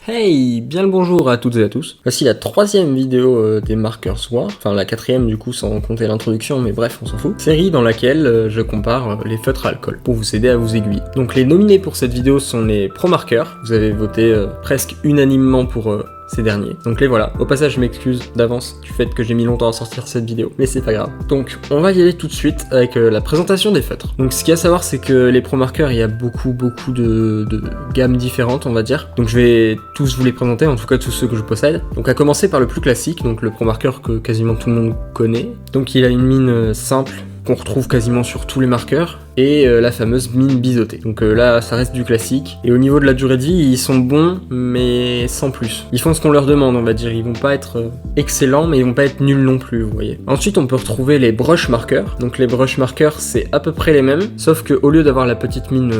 Hey, bien le bonjour à toutes et à tous. Voici la troisième vidéo des marqueurs War, enfin la quatrième du coup sans compter l'introduction, mais bref on s'en fout. Série dans laquelle je compare les feutres à alcool pour vous aider à vous aiguiller. Donc les nominés pour cette vidéo sont les pro marqueurs, vous avez voté presque unanimement pour ces derniers. Donc les voilà. Au passage, je m'excuse d'avance du fait que j'ai mis longtemps à sortir cette vidéo, mais c'est pas grave. Donc on va y aller tout de suite avec la présentation des feutres. Donc ce qu'il y a à savoir, c'est que les pro marqueurs, il y a beaucoup de gammes différentes, on va dire. Donc je vais tous vous les présenter, en tout cas tous ceux que je possède. Donc à commencer par le plus classique, donc le pro marqueur que quasiment tout le monde connaît. Donc il a une mine simple qu'on retrouve quasiment sur tous les marqueurs, et la fameuse mine biseautée. Donc là, ça reste du classique. Et au niveau de la durée de vie, ils sont bons, mais sans plus. Ils font ce qu'on leur demande, on va dire. Ils vont pas être excellents, mais ils vont pas être nuls non plus, vous voyez. Ensuite, on peut retrouver les brush marqueurs. Donc les brush marqueurs, c'est à peu près les mêmes, sauf qu'au lieu d'avoir la petite mine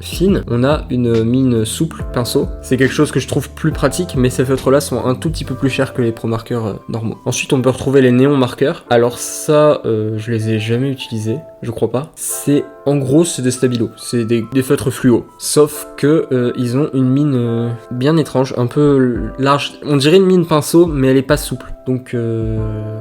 fine, on a une mine souple, pinceau. C'est quelque chose que je trouve plus pratique, mais ces feutres-là sont un tout petit peu plus chers que les pro marqueurs normaux. Ensuite, on peut retrouver les néons marqueurs. Alors ça, je les ai jamais utilisés, je crois pas. En gros, c'est des stabilos, c'est des feutres fluo. Sauf que ils ont une mine bien étrange, un peu large. On dirait une mine pinceau, mais elle est pas souple. Donc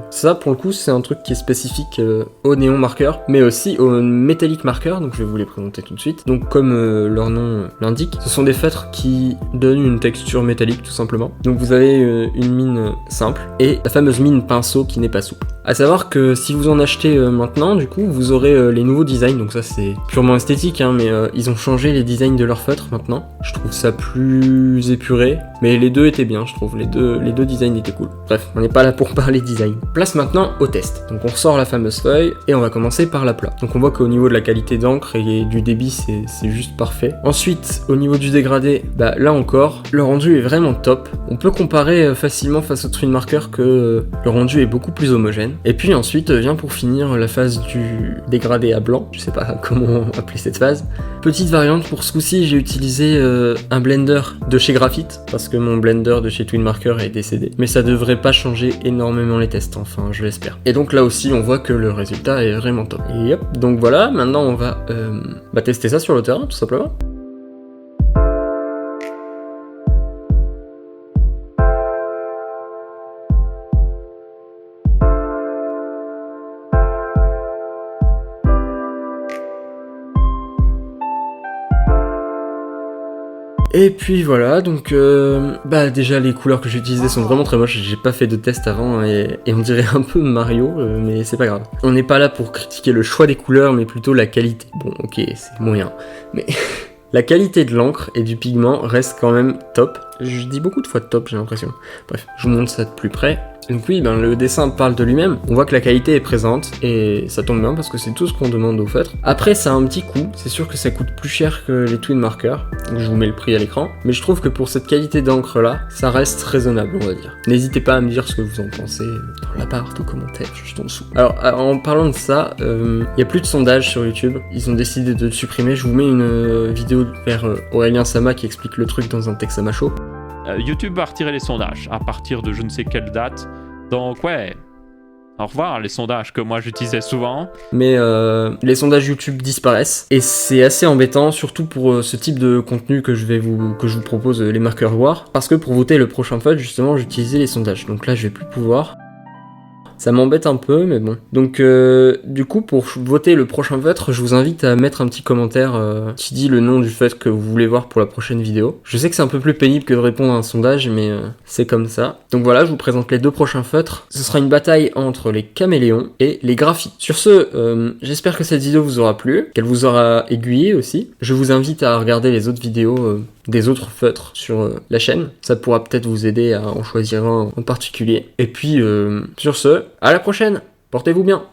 ça, pour le coup, c'est un truc qui est spécifique aux néon marqueurs, mais aussi aux métallique marqueurs. Donc je vais vous les présenter tout de suite. Donc comme leur nom l'indique, ce sont des feutres qui donnent une texture métallique, tout simplement. Donc vous avez une mine simple et la fameuse mine pinceau qui n'est pas souple. À savoir que si vous en achetez maintenant, du coup, vous aurez les nouveaux designs. Donc ça, c'est purement esthétique, hein, mais ils ont changé les designs de leurs feutres maintenant. Je trouve ça plus épuré, mais les deux étaient bien, je trouve. Les deux designs étaient cool. Bref, on n'est pas là pour parler design. Place maintenant au test. Donc on sort la fameuse feuille et on va commencer par l'aplat. Donc on voit qu'au niveau de la qualité d'encre et du débit, c'est juste parfait. Ensuite, au niveau du dégradé, bah là encore, le rendu est vraiment top. On peut comparer facilement face au twin marker que le rendu est beaucoup plus homogène. Et puis ensuite vient pour finir la phase du dégradé à blanc. Je sais pas comment appeler cette phase. Petite variante pour ce coup-ci, j'ai utilisé un blender de chez Graphite parce que mon blender de chez Twin Marker est décédé. Mais ça devrait pas changer énormément les tests, enfin je l'espère. Et donc là aussi on voit que le résultat est vraiment top. Et hop, donc voilà, maintenant on va tester ça sur le terrain tout simplement. Et puis voilà, donc déjà les couleurs que j'ai utilisées sont vraiment très moches, j'ai pas fait de test avant et on dirait un peu Mario, mais c'est pas grave. On n'est pas là pour critiquer le choix des couleurs, mais plutôt la qualité. Bon ok, c'est moyen, mais la qualité de l'encre et du pigment reste quand même top. Je dis beaucoup de fois top, j'ai l'impression. Bref, je vous montre ça de plus près. Donc oui, le dessin parle de lui-même. On voit que la qualité est présente et ça tombe bien parce que c'est tout ce qu'on demande au feutre. Après, ça a un petit coût. C'est sûr que ça coûte plus cher que les twin markers. Donc je vous mets le prix à l'écran. Mais je trouve que pour cette qualité d'encre là, ça reste raisonnable, on va dire. N'hésitez pas à me dire ce que vous en pensez dans la barre de commentaires juste en dessous. Alors, en parlant de ça, il n'y a plus de sondage sur YouTube. Ils ont décidé de le supprimer. Je vous mets une vidéo vers Aurélien Sama qui explique le truc dans un Texama Show. YouTube va retirer les sondages à partir de je ne sais quelle date. Donc ouais, au revoir les sondages que moi j'utilisais souvent. Mais les sondages YouTube disparaissent et c'est assez embêtant, surtout pour ce type de contenu que je vous propose, les marqueurs War, parce que pour voter le prochain feutre justement j'utilisais les sondages. Donc là je vais plus pouvoir. Ça m'embête un peu, mais bon. Donc, du coup, pour voter le prochain feutre, je vous invite à mettre un petit commentaire qui dit le nom du feutre que vous voulez voir pour la prochaine vidéo. Je sais que c'est un peu plus pénible que de répondre à un sondage, mais c'est comme ça. Donc voilà, je vous présente les deux prochains feutres. Ce sera une bataille entre les caméléons et les graphites. Sur ce, j'espère que cette vidéo vous aura plu, qu'elle vous aura aiguillé aussi. Je vous invite à regarder les autres vidéos des autres feutres sur la chaîne. Ça pourra peut-être vous aider à en choisir un en particulier. Et puis, sur ce, à la prochaine. Portez-vous bien.